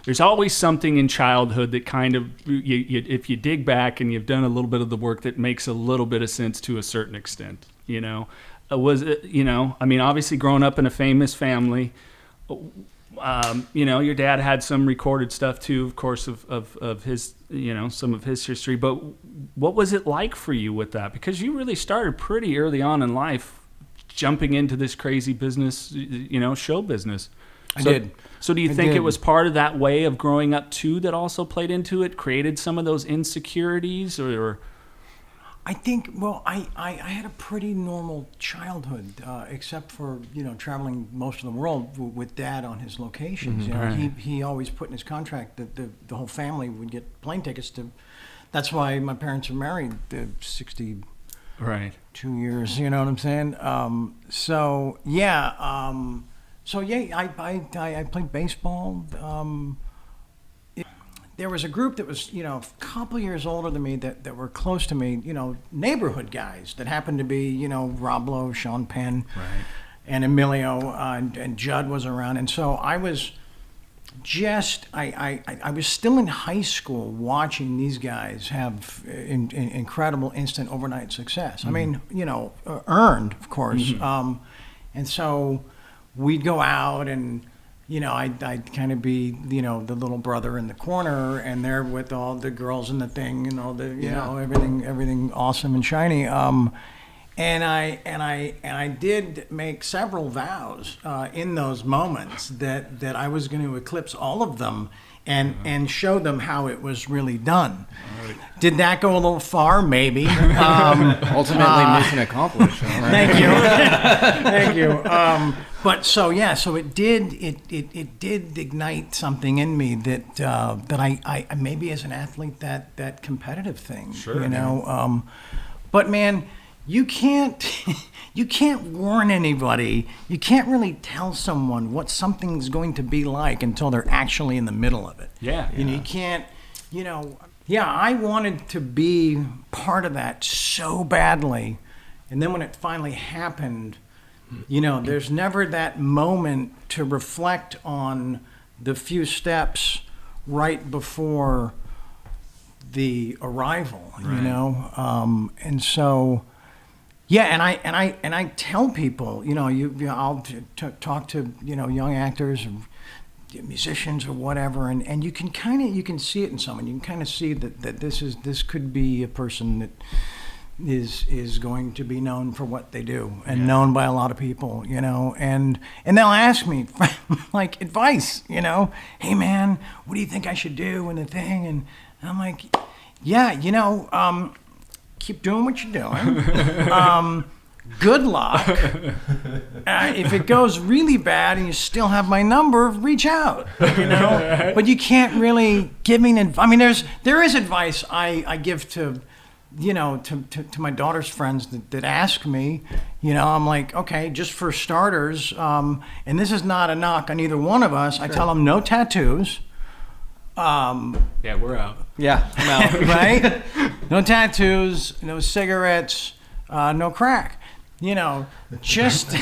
there's always something in childhood that kind of, if you dig back and you've done a little bit of the work, that makes a little bit of sense to a certain extent, you know. Was it, you know, I mean, obviously growing up in a famous family, you know, your dad had some recorded stuff too, of course, of his, you know, some of his history. But what was it like for you with that? Because you really started pretty early on in life, jumping into this crazy business, you know, show business. I did. So do you think it was part of that way of growing up too that also played into it, created some of those insecurities, or? I think, well, I had a pretty normal childhood, except for, you know, traveling most of the world with Dad on his locations. You know, Right. he always put in his contract that the whole family would get plane tickets to. That's why my parents were married 62 Right. years. You know what I'm saying? So yeah, I played baseball. There was a group that was, you know, a couple years older than me that were close to me, you know, neighborhood guys that happened to be, you know, Rob Lowe, Sean Penn, Right. and Emilio, and Judd was around. And so I was just, I was still in high school watching these guys have incredible instant overnight success. I mean, you know, earned, of course. And so we'd go out and, you know, I'd kind of be, you know, the little brother in the corner, and there with all the girls in the thing, and all the, you know, everything awesome and shiny. And I did make several vows in those moments that I was going to eclipse all of them and show them how it was really done. Right. Did that go a little far? Maybe. Ultimately, mission accomplished. Thank you. Thank you. But so yeah, so it did ignite something in me that I maybe as an athlete that competitive thing. Sure. You know, but man, you can't warn anybody. You can't really tell someone what something's going to be like until they're actually in the middle of it. Yeah. You know, you can't. You know, yeah, I wanted to be part of that so badly, and then when it finally happened. You know, there's never that moment to reflect on the few steps right before the arrival. Right. You know, and so, yeah, and I tell people, you know, I'll talk to, you know, young actors or musicians or whatever, and you can see it in someone. You can kind of see that this could be a person that is going to be known for what they do and known by a lot of people, you know, and they'll ask me like advice, you know, hey man, what do you think I should do in the thing? And I'm like, yeah, you know, keep doing what you're doing. Good luck. If it goes really bad and you still have my number, reach out, you know, but you can't really give me I mean, there is advice I give to, you know, to my daughter's friends that ask me, you know, I'm like, okay, just for starters, and this is not a knock on either one of us. Sure. I tell them no tattoos. Yeah, we're out. Yeah, I'm out. Right? No tattoos, no cigarettes, no crack. You know, just